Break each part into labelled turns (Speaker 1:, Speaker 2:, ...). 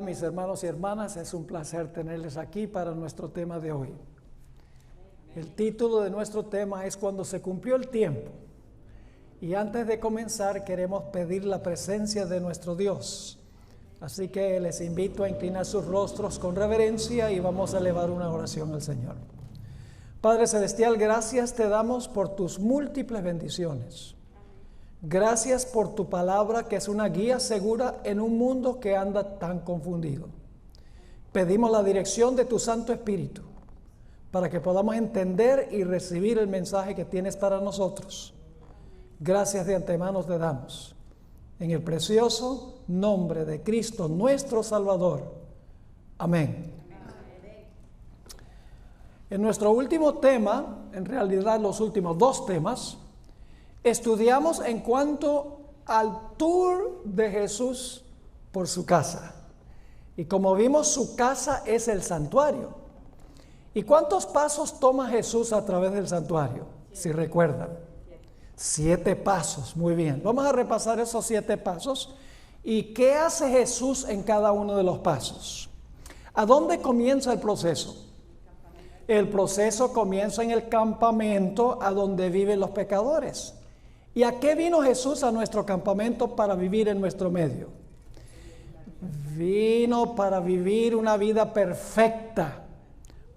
Speaker 1: Mis hermanos y hermanas, es un placer tenerles aquí para nuestro tema de hoy. El título de nuestro tema es Cuando se cumplió el tiempo. Y antes de comenzar queremos pedir la presencia de nuestro Dios. Así que les invito a inclinar sus rostros con reverencia y vamos a elevar una oración al Señor. Padre Celestial, gracias te damos por tus múltiples bendiciones. Gracias por tu palabra, que es una guía segura en un mundo que anda tan confundido. Pedimos la dirección de tu Santo Espíritu para que podamos entender y recibir el mensaje que tienes para nosotros. Gracias de antemano te damos. En el precioso nombre de Cristo, nuestro Salvador. Amén. En nuestro último tema, en realidad los últimos dos temas, estudiamos en cuanto al tour de Jesús por su casa. Y como vimos, su casa es el santuario. ¿Y cuántos pasos toma Jesús a través del santuario? Si recuerdan. 7 pasos, muy bien. Vamos a repasar esos 7 pasos. ¿Y qué hace Jesús en cada uno de los pasos? ¿A dónde comienza el proceso? El proceso comienza en el campamento a donde viven los pecadores. ¿Y a qué vino Jesús a nuestro campamento para vivir en nuestro medio? Vino para vivir una vida perfecta,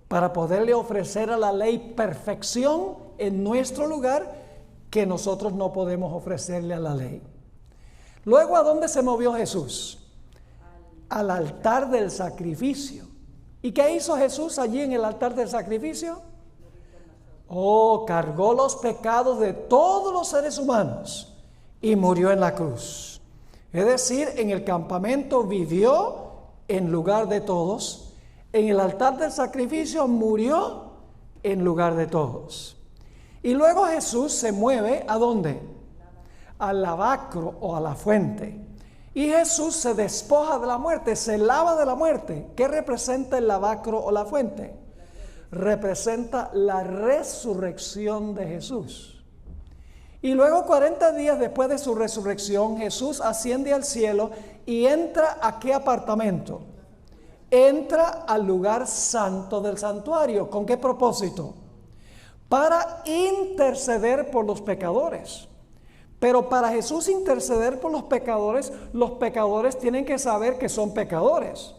Speaker 1: para poderle ofrecer a la ley perfección en nuestro lugar que nosotros no podemos ofrecerle a la ley. Luego, ¿a dónde se movió Jesús? Al altar del sacrificio. ¿Y qué hizo Jesús allí en el altar del sacrificio? Cargó los pecados de todos los seres humanos y murió en la cruz. Es decir, en el campamento vivió en lugar de todos, en el altar del sacrificio murió en lugar de todos. Y luego Jesús se mueve ¿a dónde? Al lavacro o a la fuente. Y Jesús se despoja de la muerte, se lava de la muerte. ¿Qué representa el lavacro o la fuente? Representa la resurrección de Jesús. Y luego 40 días después de su resurrección, Jesús asciende al cielo y entra ¿a qué apartamento? Entra al lugar santo del santuario. ¿Con qué propósito? Para interceder por los pecadores. Pero para Jesús interceder por los pecadores tienen que saber que son pecadores.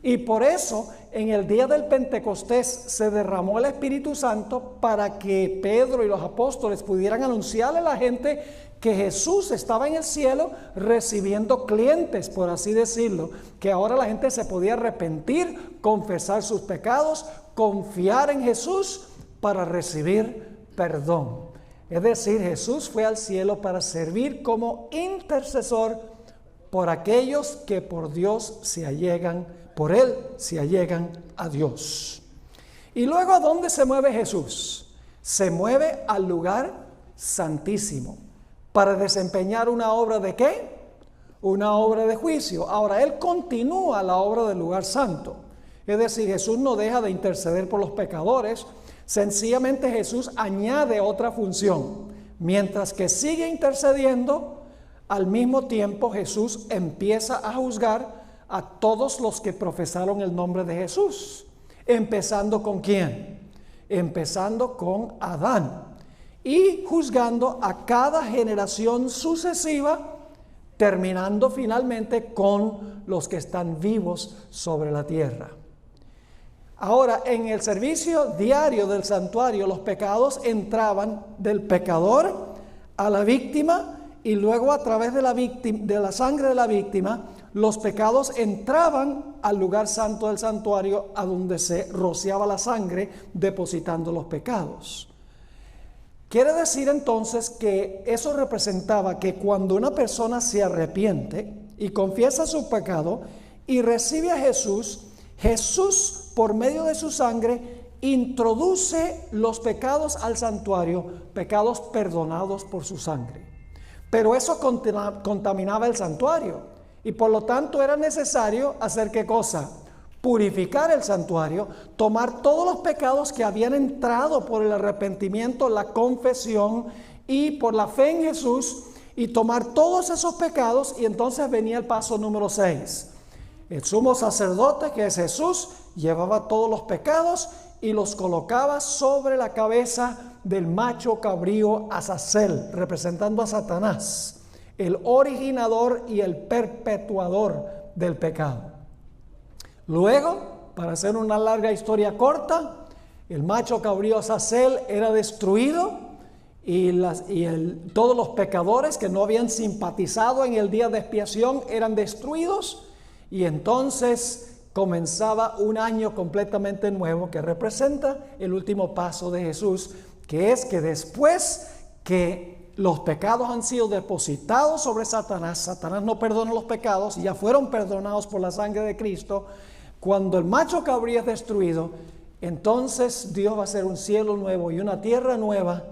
Speaker 1: Y por eso en el día del Pentecostés se derramó el Espíritu Santo para que Pedro y los apóstoles pudieran anunciarle a la gente que Jesús estaba en el cielo recibiendo clientes, por así decirlo, que ahora la gente se podía arrepentir, confesar sus pecados, confiar en Jesús para recibir perdón. Es decir, Jesús fue al cielo para servir como intercesor por aquellos que por Dios se allegan, por Él se allegan a Dios. Y luego, ¿a dónde se mueve Jesús? Se mueve al lugar santísimo para desempeñar una obra ¿de qué? Una obra de juicio. Ahora, Él continúa la obra del lugar santo. Es decir, Jesús no deja de interceder por los pecadores. Sencillamente Jesús añade otra función. Mientras que sigue intercediendo, al mismo tiempo Jesús empieza a juzgar a todos los que profesaron el nombre de Jesús. Empezando ¿con quién? Empezando con Adán. Y juzgando a cada generación sucesiva, terminando finalmente con los que están vivos sobre la tierra. Ahora, en el servicio diario del santuario, los pecados entraban del pecador a la víctima y luego a través de la sangre de la víctima, los pecados entraban al lugar santo del santuario a donde se rociaba la sangre depositando los pecados. Quiere decir entonces que eso representaba que cuando una persona se arrepiente y confiesa su pecado y recibe a Jesús, Jesús por medio de su sangre introduce los pecados al santuario, pecados perdonados por su sangre. Pero eso contaminaba el santuario y por lo tanto era necesario hacer ¿qué cosa? Purificar el santuario, tomar todos los pecados que habían entrado por el arrepentimiento, la confesión y por la fe en Jesús y tomar todos esos pecados y entonces venía el paso número 6. El sumo sacerdote, que es Jesús, llevaba todos los pecados y los colocaba sobre la cabeza del macho cabrío Azazel, representando a Satanás, el originador y el perpetuador del pecado. Luego, para hacer una larga historia corta, el macho cabrío Azazel era destruido y todos los pecadores que no habían simpatizado en el día de expiación eran destruidos, y entonces comenzaba un año completamente nuevo que representa el último paso de Jesús, que es que después que los pecados han sido depositados sobre Satanás, Satanás no perdona los pecados y ya fueron perdonados por la sangre de Cristo. Cuando el macho cabrío es destruido, entonces Dios va a hacer un cielo nuevo y una tierra nueva,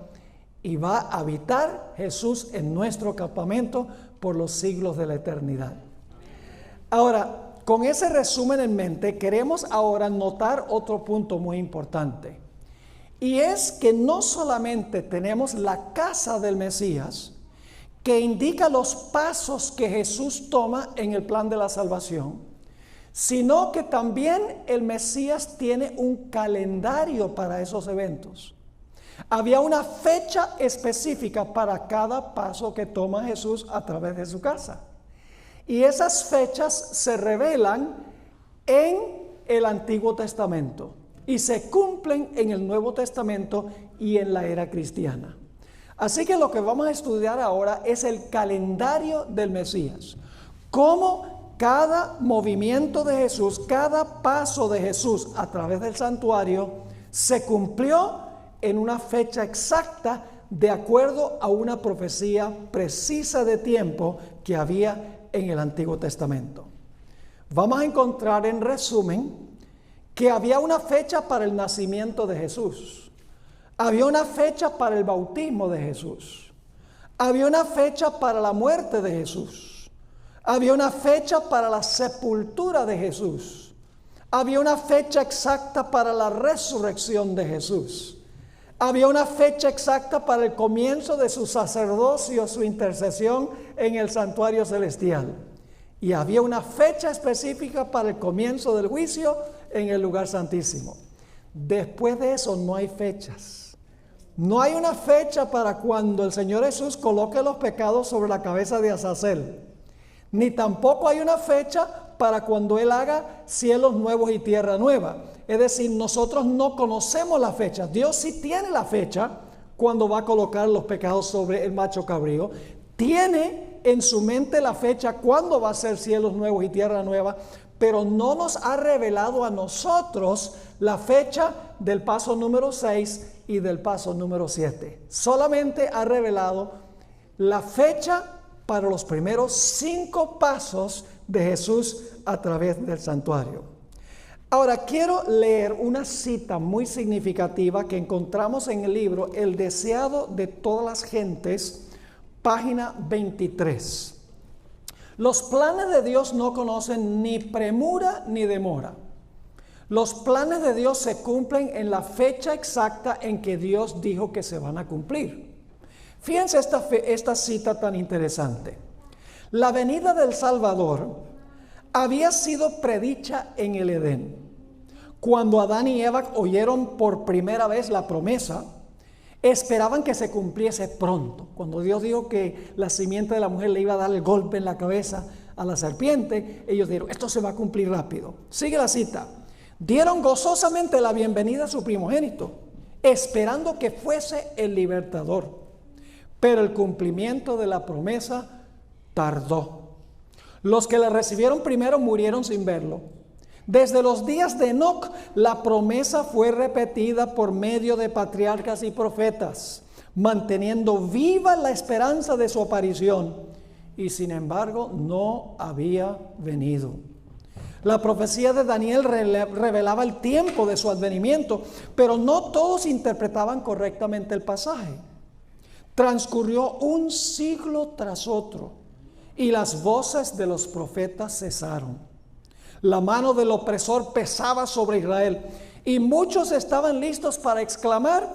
Speaker 1: y va a habitar Jesús en nuestro campamento por los siglos de la eternidad. Ahora, con ese resumen en mente, queremos ahora notar otro punto muy importante. Y es que no solamente tenemos la casa del Mesías, que indica los pasos que Jesús toma en el plan de la salvación, sino que también el Mesías tiene un calendario para esos eventos. Había una fecha específica para cada paso que toma Jesús a través de su casa. Y esas fechas se revelan en el Antiguo Testamento y se cumplen en el Nuevo Testamento y en la era cristiana. Así que lo que vamos a estudiar ahora es el calendario del Mesías. Cómo cada movimiento de Jesús, cada paso de Jesús a través del santuario se cumplió en una fecha exacta de acuerdo a una profecía precisa de tiempo que había en el Antiguo Testamento. Vamos a encontrar en resumen que había una fecha para el nacimiento de Jesús, había una fecha para el bautismo de Jesús, había una fecha para la muerte de Jesús, había una fecha para la sepultura de Jesús, había una fecha exacta para la resurrección de Jesús, había una fecha exacta para el comienzo de su sacerdocio, su intercesión en el santuario celestial. Y había una fecha específica para el comienzo del juicio en el lugar santísimo. Después de eso no hay fechas. No hay una fecha para cuando el Señor Jesús coloque los pecados sobre la cabeza de Azazel. Ni tampoco hay una fecha para cuando Él haga cielos nuevos y tierra nueva. Es decir, nosotros no conocemos la fecha. Dios sí tiene la fecha cuando va a colocar los pecados sobre el macho cabrío. Tiene en su mente la fecha cuando va a ser cielos nuevos y tierra nueva, pero no nos ha revelado a nosotros la fecha del paso número 6 y del paso número 7. Solamente ha revelado la fecha para los primeros 5 pasos de Jesús a través del santuario. Ahora quiero leer una cita muy significativa que encontramos en el libro El deseado de todas las gentes, página 23. Los planes de Dios no conocen ni premura ni demora. Los planes de Dios se cumplen en la fecha exacta en que Dios dijo que se van a cumplir. Fíjense esta cita tan interesante. La venida del Salvador había sido predicha en el Edén. Cuando Adán y Eva oyeron por primera vez la promesa, esperaban que se cumpliese pronto. Cuando Dios dijo que la simiente de la mujer le iba a dar el golpe en la cabeza a la serpiente, ellos dijeron, esto se va a cumplir rápido. Sigue la cita. Dieron gozosamente la bienvenida a su primogénito, esperando que fuese el libertador. Pero el cumplimiento de la promesa tardó. Los que le recibieron primero murieron sin verlo. Desde los días de Enoc, la promesa fue repetida por medio de patriarcas y profetas, manteniendo viva la esperanza de su aparición, y sin embargo no había venido. La profecía de Daniel revelaba el tiempo de su advenimiento, pero no todos interpretaban correctamente el pasaje. Transcurrió un siglo tras otro, y las voces de los profetas cesaron. La mano del opresor pesaba sobre Israel, y muchos estaban listos para exclamar,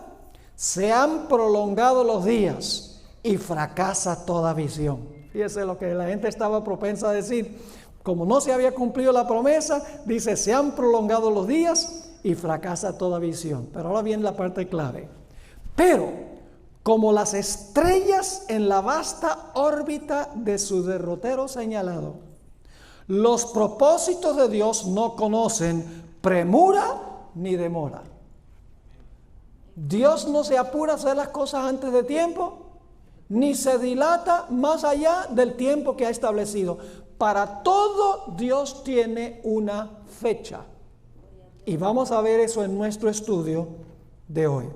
Speaker 1: se han prolongado los días y fracasa toda visión. Fíjese lo que la gente estaba propensa a decir. Como no se había cumplido la promesa, dice, se han prolongado los días y fracasa toda visión. Pero ahora viene la parte clave. Pero, como las estrellas en la vasta órbita de su derrotero señalado, los propósitos de Dios no conocen premura ni demora. Dios no se apura a hacer las cosas antes de tiempo, ni se dilata más allá del tiempo que ha establecido. Para todo Dios tiene una fecha. Y vamos a ver eso en nuestro estudio de hoy.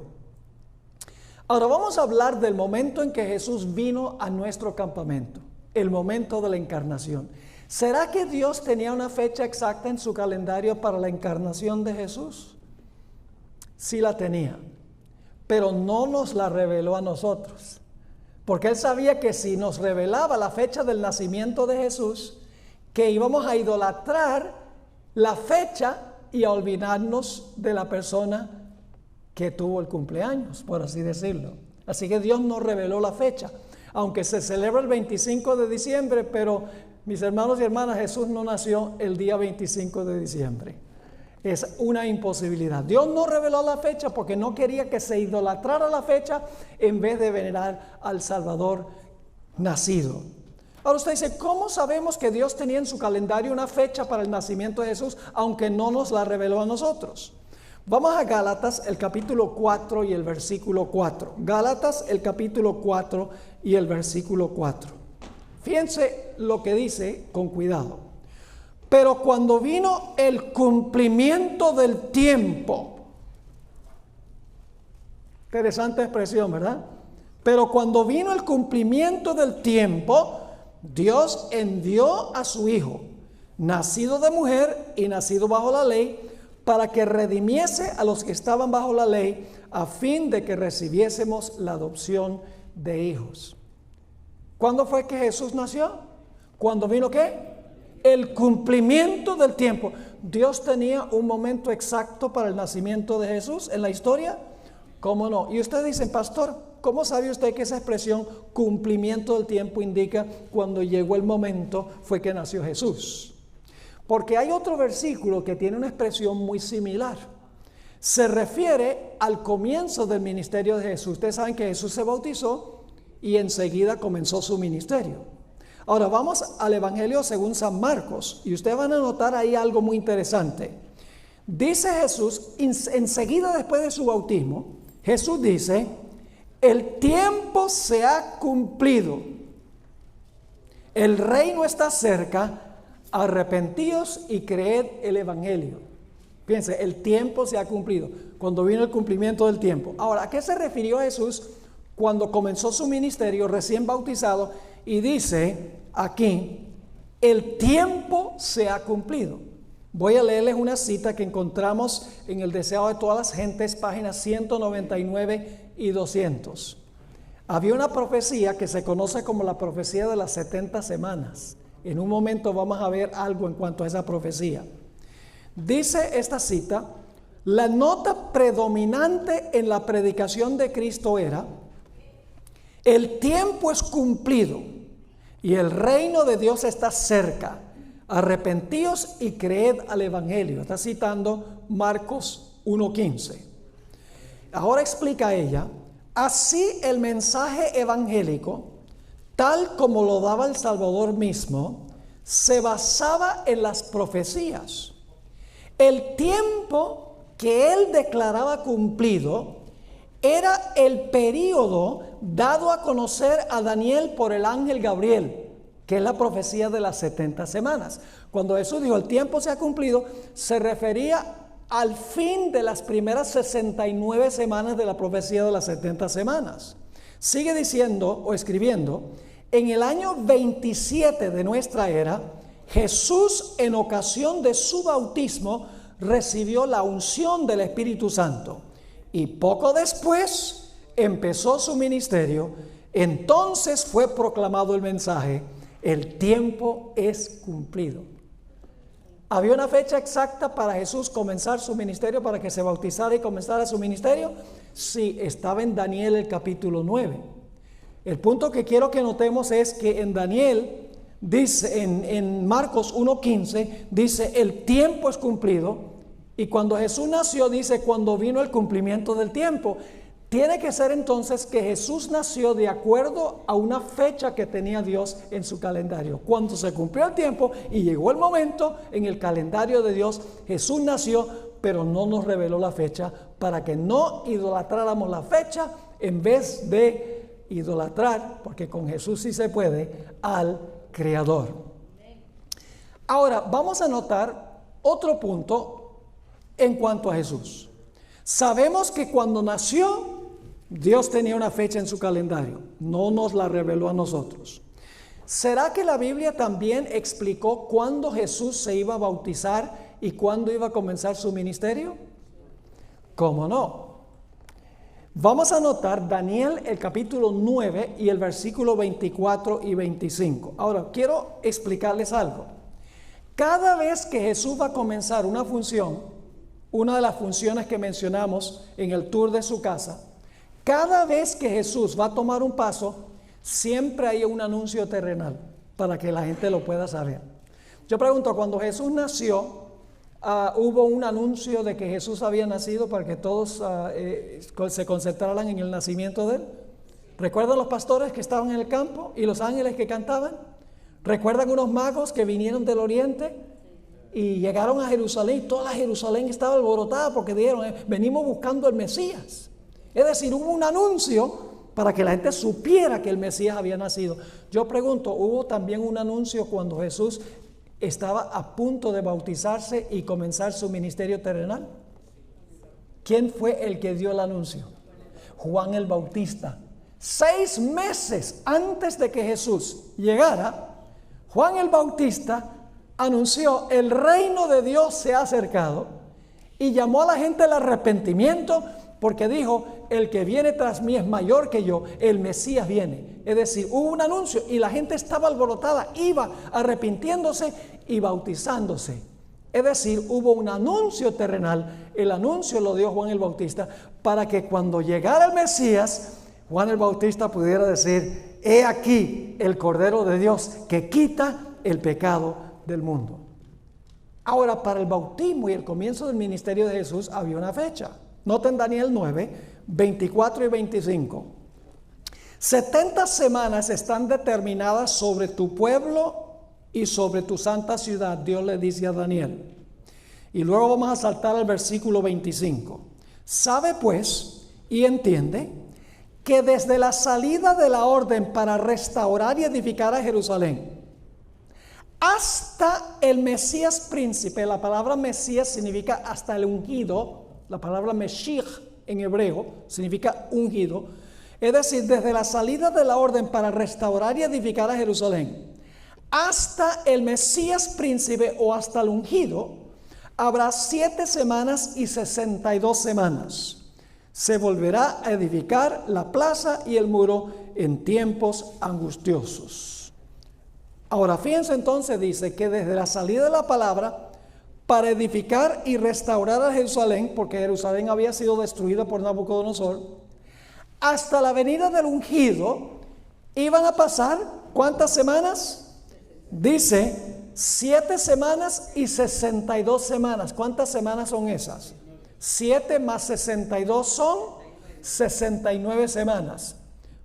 Speaker 1: Ahora vamos a hablar del momento en que Jesús vino a nuestro campamento, el momento de la encarnación. ¿Será que Dios tenía una fecha exacta en su calendario para la encarnación de Jesús? Sí la tenía, pero no nos la reveló a nosotros. Porque Él sabía que si nos revelaba la fecha del nacimiento de Jesús, que íbamos a idolatrar la fecha y a olvidarnos de la persona que tuvo el cumpleaños, por así decirlo. Así que Dios nos reveló la fecha, aunque se celebra el 25 de diciembre, pero mis hermanos y hermanas, Jesús no nació el día 25 de diciembre. Es una imposibilidad. Dios no reveló la fecha porque no quería que se idolatrara la fecha en vez de venerar al Salvador nacido. Ahora usted dice, ¿cómo sabemos que Dios tenía en su calendario una fecha para el nacimiento de Jesús, aunque no nos la reveló a nosotros? Vamos a Gálatas, el capítulo 4 y el versículo 4. Gálatas, el capítulo 4 y el versículo 4. Fíjense lo que dice con cuidado. Pero cuando vino el cumplimiento del tiempo, interesante expresión, ¿verdad? Pero cuando vino el cumplimiento del tiempo, Dios envió a su Hijo, nacido de mujer y nacido bajo la ley, para que redimiese a los que estaban bajo la ley, a fin de que recibiésemos la adopción de hijos. ¿Cuándo fue que Jesús nació? ¿Cuándo vino qué? El cumplimiento del tiempo. ¿Dios tenía un momento exacto para el nacimiento de Jesús en la historia? ¿Cómo no? Y ustedes dicen, pastor, ¿cómo sabe usted que esa expresión cumplimiento del tiempo indica cuando llegó el momento fue que nació Jesús? Porque hay otro versículo que tiene una expresión muy similar. Se refiere al comienzo del ministerio de Jesús. Ustedes saben que Jesús se bautizó y enseguida comenzó su ministerio. Ahora vamos al Evangelio según San Marcos y ustedes van a notar ahí algo muy interesante. Dice Jesús, enseguida después de su bautismo, Jesús dice, el tiempo se ha cumplido, el reino está cerca, arrepentíos y creed el Evangelio. Fíjense, el tiempo se ha cumplido, cuando vino el cumplimiento del tiempo. Ahora, ¿a qué se refirió Jesús cuando comenzó su ministerio recién bautizado? Y dice aquí, el tiempo se ha cumplido. Voy a leerles una cita que encontramos en El Deseado de Todas las Gentes, páginas 199 y 200. Había una profecía que se conoce como la profecía de las 70 semanas. En un momento vamos a ver algo en cuanto a esa profecía. Dice esta cita, la nota predominante en la predicación de Cristo era, el tiempo es cumplido y el reino de Dios está cerca. Arrepentíos y creed al Evangelio. Está citando Marcos 1:15. Ahora explica ella, así el mensaje evangélico, tal como lo daba el Salvador mismo, se basaba en las profecías. El tiempo que él declaraba cumplido era el período dado a conocer a Daniel por el ángel Gabriel, que es la profecía de las 70 semanas. Cuando Jesús dijo el tiempo se ha cumplido, se refería al fin de las primeras 69 semanas de la profecía de las 70 semanas. Sigue diciendo o escribiendo, en el año 27 de nuestra era, Jesús en ocasión de su bautismo recibió la unción del Espíritu Santo y poco después empezó su ministerio. Entonces fue proclamado el mensaje, el tiempo es cumplido. ¿Había una fecha exacta para Jesús comenzar su ministerio, para que se bautizara y comenzara su ministerio? Sí, estaba en Daniel el capítulo 9. El punto que quiero que notemos es que en Daniel dice en Marcos 1:15, dice, el tiempo es cumplido. Y cuando Jesús nació, dice, cuando vino el cumplimiento del tiempo. Tiene que ser entonces que Jesús nació de acuerdo a una fecha que tenía Dios en su calendario. Cuando se cumplió el tiempo y llegó el momento en el calendario de Dios, Jesús nació, pero no nos reveló la fecha para que no idolatráramos la fecha en vez de idolatrar, porque con Jesús sí se puede, al Creador. Ahora vamos a notar otro punto en cuanto a Jesús. Sabemos que cuando nació, Dios tenía una fecha en su calendario, no nos la reveló a nosotros. ¿Será que la Biblia también explicó cuándo Jesús se iba a bautizar y cuándo iba a comenzar su ministerio? ¿Cómo no? Vamos a notar Daniel el capítulo 9 y el versículo 24 y 25. Ahora, quiero explicarles algo. Cada vez que Jesús va a comenzar una función, una de las funciones que mencionamos en el tour de su casa, cada vez que Jesús va a tomar un paso, siempre hay un anuncio terrenal para que la gente lo pueda saber. Yo pregunto, cuando Jesús nació, hubo un anuncio de que Jesús había nacido para que todos se concentraran en el nacimiento de él. ¿Recuerdan los pastores que estaban en el campo y los ángeles que cantaban? ¿Recuerdan unos magos que vinieron del oriente y llegaron a Jerusalén? Toda la Jerusalén estaba alborotada porque dijeron, venimos buscando el Mesías. Es decir, hubo un anuncio para que la gente supiera que el Mesías había nacido. Yo pregunto, ¿hubo también un anuncio cuando Jesús estaba a punto de bautizarse y comenzar su ministerio terrenal? ¿Quién fue el que dio el anuncio? Juan el Bautista. 6 meses antes de que Jesús llegara, Juan el Bautista anunció, el reino de Dios se ha acercado, y llamó a la gente al arrepentimiento, porque dijo, el que viene tras mí es mayor que yo, el Mesías viene. Es decir, hubo un anuncio y la gente estaba alborotada, iba arrepintiéndose y bautizándose. Es decir, hubo un anuncio terrenal. El anuncio lo dio Juan el Bautista para que cuando llegara el Mesías, Juan el Bautista pudiera decir, he aquí el Cordero de Dios que quita el pecado del mundo. Ahora, para el bautismo y el comienzo del ministerio de Jesús había una fecha. Noten Daniel 9, 24 y 25. 70 semanas están determinadas sobre tu pueblo y sobre tu santa ciudad, Dios le dice a Daniel. Y luego vamos a saltar al versículo 25. Sabe pues y entiende que desde la salida de la orden para restaurar y edificar a Jerusalén, hasta el Mesías príncipe, la palabra Mesías significa hasta el ungido, la palabra Meshiach en hebreo significa ungido, es decir, desde la salida de la orden para restaurar y edificar a Jerusalén, hasta el Mesías príncipe o hasta el ungido, habrá 7 semanas y 62 semanas. Se volverá a edificar la plaza y el muro en tiempos angustiosos. Ahora, fíjense entonces, dice que desde la salida de la palabra para edificar y restaurar a Jerusalén, porque Jerusalén había sido destruida por Nabucodonosor, hasta la venida del ungido, iban a pasar, ¿cuántas semanas? Dice, 7 semanas y 62 semanas. ¿Cuántas semanas son esas? 7 más 62 son 69 semanas.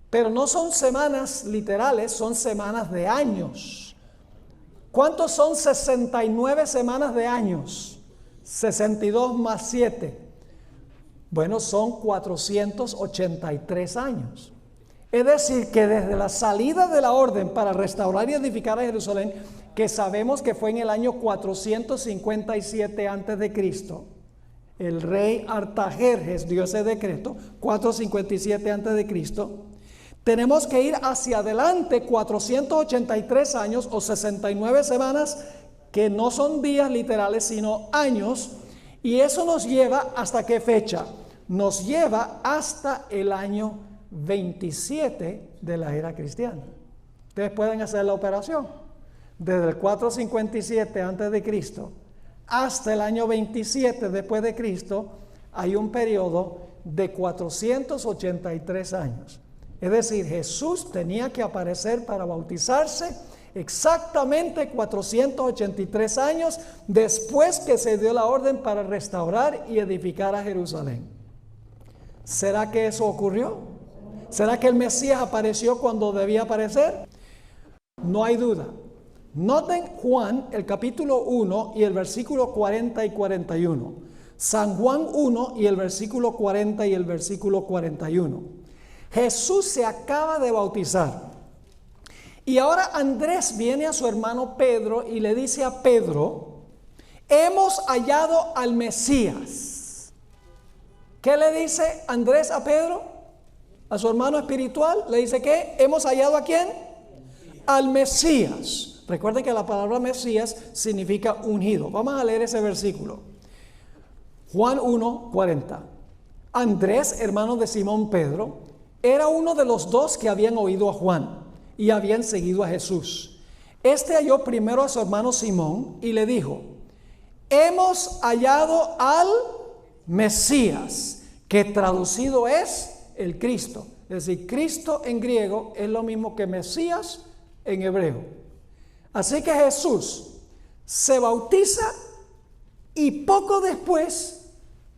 Speaker 1: Pero no son semanas literales, son semanas de años. ¿Cuántos son 69 semanas de años? 62 más 7. Bueno, son 483 años. Es decir, que desde la salida de la orden para restaurar y edificar a Jerusalén, que sabemos que fue en el año 457 antes de Cristo, el rey Artajerjes dio ese decreto, 457 antes de Cristo. Tenemos que ir hacia adelante 483 años o 69 semanas, que no son días literales, sino años. Y eso nos lleva ¿hasta qué fecha? Nos lleva hasta el año 27 de la era cristiana. Ustedes pueden hacer la operación. Desde el 457 antes de Cristo hasta el año 27 después de Cristo, hay un periodo de 483 años. Es decir, Jesús tenía que aparecer para bautizarse exactamente 483 años después que se dio la orden para restaurar y edificar a Jerusalén. ¿Será que eso ocurrió? ¿Será que el Mesías apareció cuando debía aparecer? No hay duda. Noten Juan, el capítulo 1 y el versículo 40 y 41. San Juan 1 y el versículo 40 y el versículo 41. Jesús se acaba de bautizar. Y ahora Andrés viene a su hermano Pedro y le dice a Pedro: hemos hallado al Mesías. ¿Qué le dice Andrés a Pedro? A su hermano espiritual. Le dice ¿qué? ¿Hemos hallado a quién? Al Mesías. Recuerden que la palabra Mesías significa ungido. Vamos a leer ese versículo. Juan 1, 40. Andrés, hermano de Simón Pedro, era uno de los dos que habían oído a Juan y habían seguido a Jesús. Este halló primero a su hermano Simón y le dijo: hemos hallado al Mesías, que traducido es el Cristo. Es decir, Cristo en griego es lo mismo que Mesías en hebreo. Así que Jesús se bautiza y poco después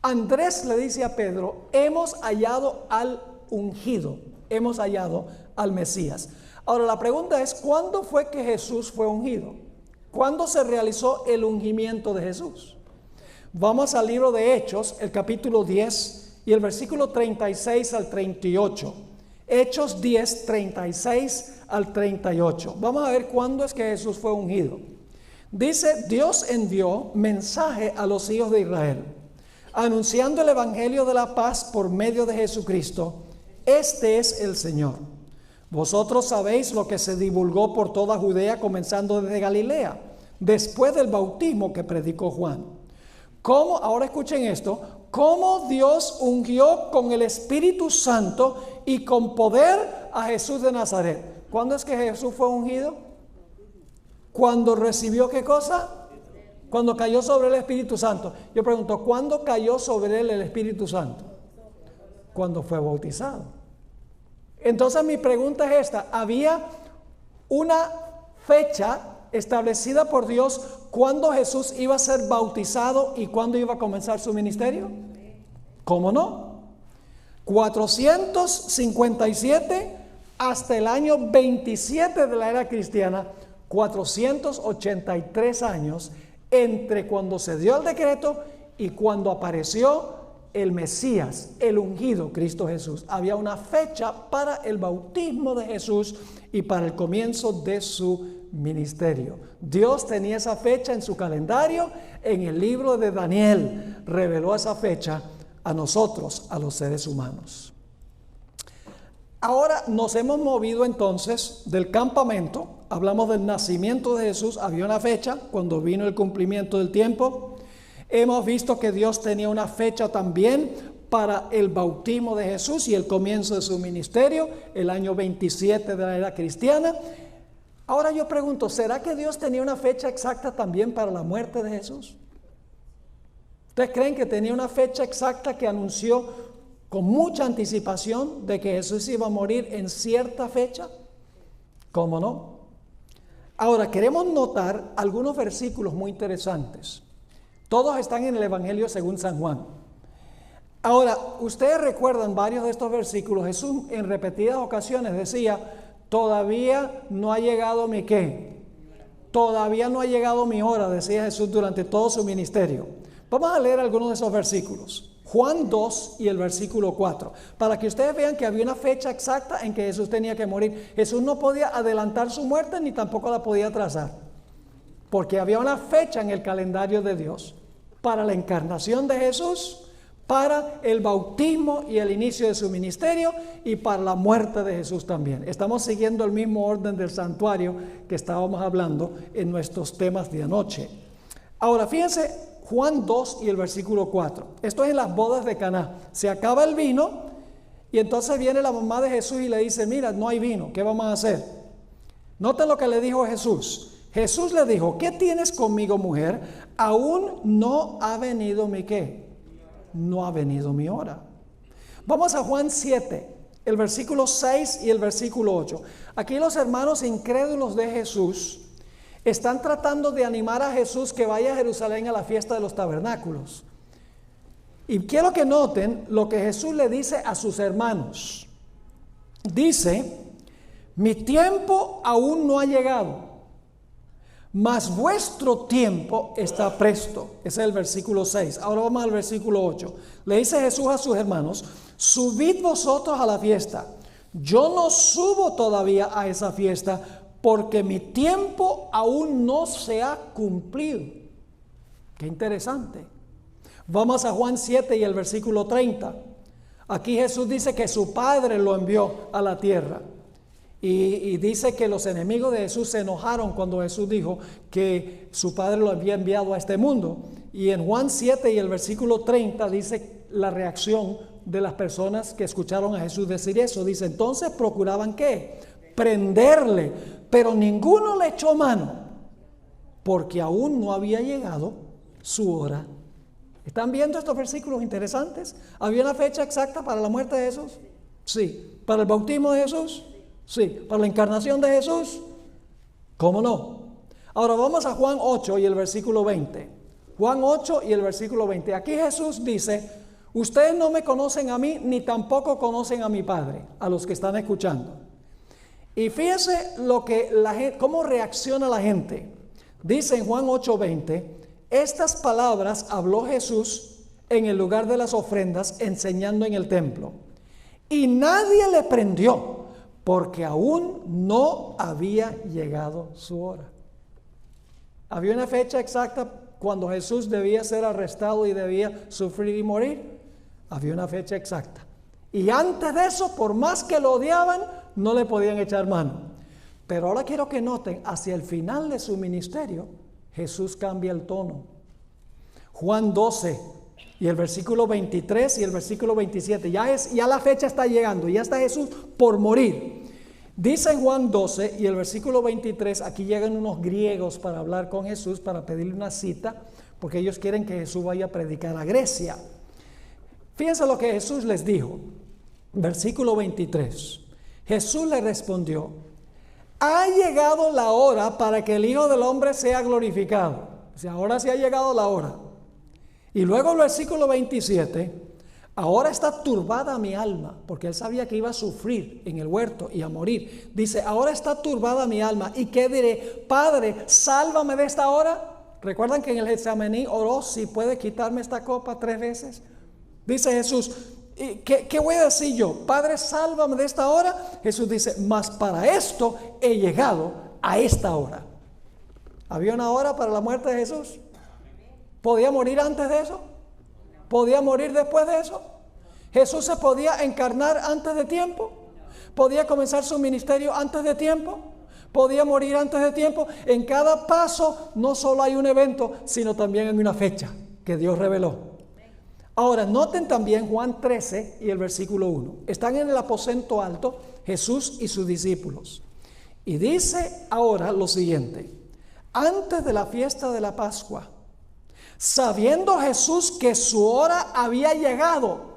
Speaker 1: Andrés le dice a Pedro: hemos hallado al ungido, hemos hallado al Mesías. Ahora la pregunta es: ¿cuándo fue que Jesús fue ungido? ¿Cuándo se realizó el ungimiento de Jesús? Vamos al libro de Hechos, el capítulo 10 y el versículo 36 al 38. Hechos 10, 36 al 38. Vamos a ver cuándo es que Jesús fue ungido. Dice: Dios envió mensaje a los hijos de Israel, anunciando el evangelio de la paz por medio de Jesucristo. Este es el Señor. Vosotros sabéis lo que se divulgó por toda Judea, comenzando desde Galilea, después del bautismo que predicó Juan. ¿Cómo? Ahora escuchen esto: cómo Dios ungió con el Espíritu Santo y con poder a Jesús de Nazaret. ¿Cuándo es que Jesús fue ungido? Cuando recibió ¿qué cosa? Cuando cayó sobre el Espíritu Santo. Yo pregunto: ¿cuándo cayó sobre él el Espíritu Santo? Cuando fue bautizado. Entonces mi pregunta es esta: ¿había una fecha establecida por Dios cuando Jesús iba a ser bautizado y cuándo iba a comenzar su ministerio? ¿Cómo no? 457 hasta el año 27 de la era cristiana, 483 años entre cuando se dio el decreto y cuando apareció el Mesías, el ungido, Cristo Jesús. Había una fecha para el bautismo de Jesús y para el comienzo de su ministerio. Dios tenía esa fecha en su calendario. En el libro de Daniel reveló esa fecha a nosotros, a los seres humanos. Ahora nos hemos movido entonces del campamento. Hablamos del nacimiento de Jesús. Había una fecha cuando vino el cumplimiento del tiempo. Hemos visto que Dios tenía una fecha también para el bautismo de Jesús y el comienzo de su ministerio, el año 27 de la era cristiana. Ahora yo pregunto: ¿será que Dios tenía una fecha exacta también para la muerte de Jesús? ¿Ustedes creen que tenía una fecha exacta que anunció con mucha anticipación de que Jesús iba a morir en cierta fecha? ¿Cómo no? Ahora queremos notar algunos versículos muy interesantes. Todos están en el Evangelio según San Juan. Ahora, ustedes recuerdan varios de estos versículos. Jesús en repetidas ocasiones decía: todavía no ha llegado mi ¿qué? Todavía no ha llegado mi hora, decía Jesús durante todo su ministerio. Vamos a leer algunos de esos versículos. Juan 2 y el versículo 4, para que ustedes vean que había una fecha exacta en que Jesús tenía que morir. Jesús no podía adelantar su muerte ni tampoco la podía atrasar, porque había una fecha en el calendario de Dios para la encarnación de Jesús, para el bautismo y el inicio de su ministerio y para la muerte de Jesús también. Estamos siguiendo el mismo orden del santuario que estábamos hablando en nuestros temas de anoche. Ahora fíjense Juan 2 y el versículo 4. Esto es en las bodas de Caná. Se acaba el vino y entonces viene la mamá de Jesús y le dice: mira, no hay vino, ¿qué vamos a hacer? Noten lo que le dijo Jesús. Jesús le dijo: ¿qué tienes conmigo, mujer? Aún no ha venido mi ¿qué? No ha venido mi hora. Vamos a Juan 7, el versículo 6 y el versículo 8. Aquí los hermanos incrédulos de Jesús están tratando de animar a Jesús que vaya a Jerusalén a la fiesta de los tabernáculos. Y quiero que noten lo que Jesús le dice a sus hermanos. Dice: mi tiempo aún no ha llegado, mas vuestro tiempo está presto. Ese es el versículo 6. Ahora vamos al versículo 8. Le dice Jesús a sus hermanos: subid vosotros a la fiesta. Yo no subo todavía a esa fiesta, porque mi tiempo aún no se ha cumplido. Qué interesante. Vamos a Juan 7 y el versículo 30. Aquí Jesús dice que su Padre lo envió a la tierra. Y dice que los enemigos de Jesús se enojaron cuando Jesús dijo que su Padre lo había enviado a este mundo. Y en Juan 7 y el versículo 30 dice la reacción de las personas que escucharon a Jesús decir eso. Dice: entonces procuraban ¿qué? Prenderle, pero ninguno le echó mano, porque aún no había llegado su hora. ¿Están viendo estos versículos interesantes? ¿Había una fecha exacta para la muerte de Jesús? Sí. ¿Para el bautismo de Jesús? Sí. ¿Para la encarnación de Jesús? ¿Cómo no? Ahora vamos a Juan 8 y el versículo 20. Juan 8 y el versículo 20. Aquí Jesús dice: ustedes no me conocen a mí, ni tampoco conocen a mi Padre, a los que están escuchando. Y fíjense cómo reacciona la gente. Dice en Juan 8:20: estas palabras habló Jesús en el lugar de las ofrendas, enseñando en el templo. Y nadie le prendió, porque aún no había llegado su hora. ¿Había una fecha exacta cuando Jesús debía ser arrestado y debía sufrir y morir? Había una fecha exacta. Y antes de eso, por más que lo odiaban, no le podían echar mano. Pero ahora quiero que noten, hacia el final de su ministerio, Jesús cambia el tono. Juan 12 y el versículo 23 y el versículo 27. Ya la fecha está llegando, ya está Jesús por morir. Dice en Juan 12 y el versículo 23, aquí llegan unos griegos para hablar con Jesús, para pedirle una cita, porque ellos quieren que Jesús vaya a predicar a Grecia. Fíjense lo que Jesús les dijo. Versículo 23. Jesús le respondió: ha llegado la hora para que el Hijo del Hombre sea glorificado. O sea, ahora sí ha llegado la hora. Y luego el versículo 27, ahora está turbada mi alma, porque él sabía que iba a sufrir en el huerto y a morir. Dice: ahora está turbada mi alma. ¿Y qué diré? Padre, sálvame de esta hora. ¿Recuerdan que en el Getsemaní oró: si puede quitarme esta copa 3 veces? Dice Jesús: ¿qué voy a decir yo? Padre, sálvame de esta hora. Jesús dice: mas para esto he llegado a esta hora. ¿Había una hora para la muerte de Jesús? ¿Podía morir antes de eso? ¿Podía morir después de eso? ¿Jesús se podía encarnar antes de tiempo? ¿Podía comenzar su ministerio antes de tiempo? ¿Podía morir antes de tiempo? En cada paso no solo hay un evento, sino también hay una fecha que Dios reveló. Ahora, noten también Juan 13 y el versículo 1. Están en el aposento alto Jesús y sus discípulos. Y dice ahora lo siguiente: antes de la fiesta de la Pascua, sabiendo Jesús que su hora había llegado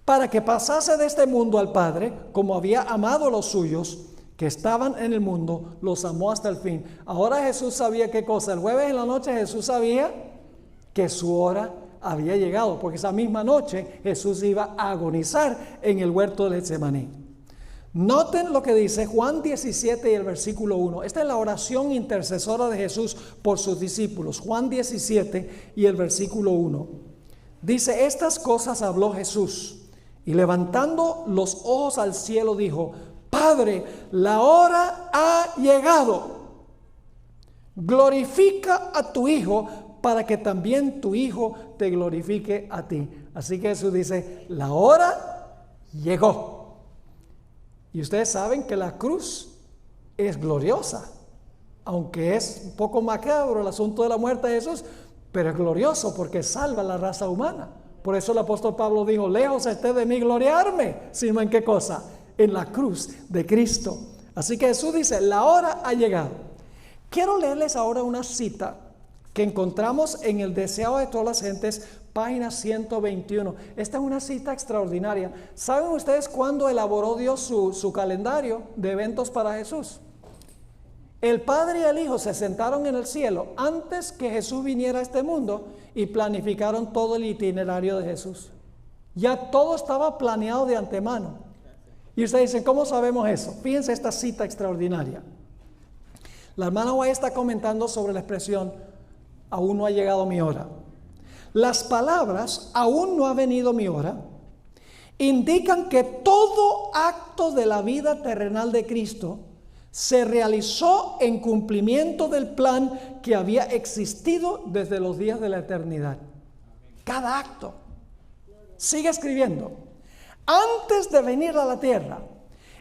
Speaker 1: para que pasase de este mundo al Padre, como había amado a los suyos que estaban en el mundo, los amó hasta el fin. Ahora Jesús sabía qué cosa. El jueves en la noche Jesús sabía que su hora había llegado, porque esa misma noche Jesús iba a agonizar en el huerto del Getsemaní. Noten lo que dice Juan 17 y el versículo 1. Esta es la oración intercesora de Jesús por sus discípulos. Juan 17 y el versículo 1. Dice: estas cosas habló Jesús, y levantando los ojos al cielo dijo: Padre, la hora ha llegado. Glorifica a tu Hijo, para que también tu Hijo te glorifique a ti. Así que Jesús dice: la hora llegó. Y ustedes saben que la cruz es gloriosa, aunque es un poco macabro el asunto de la muerte de Jesús, pero es glorioso porque salva a la raza humana. Por eso el apóstol Pablo dijo: lejos esté de mí gloriarme, sino en qué cosa, en la cruz de Cristo. Así que Jesús dice: la hora ha llegado. Quiero leerles ahora una cita que encontramos en El Deseado de todas las gentes, página 121. Esta es una cita extraordinaria. ¿Saben ustedes cuándo elaboró Dios su calendario de eventos para Jesús? El Padre y el Hijo se sentaron en el cielo antes que Jesús viniera a este mundo y planificaron todo el itinerario de Jesús. Ya todo estaba planeado de antemano. Y ustedes dicen, ¿cómo sabemos eso? Fíjense esta cita extraordinaria. La hermana White está comentando sobre la expresión, aún no ha llegado mi hora. Las palabras, aún no ha venido mi hora, indican que todo acto de la vida terrenal de Cristo se realizó en cumplimiento del plan que había existido desde los días de la eternidad. Cada acto. Sigue escribiendo. Antes de venir a la tierra,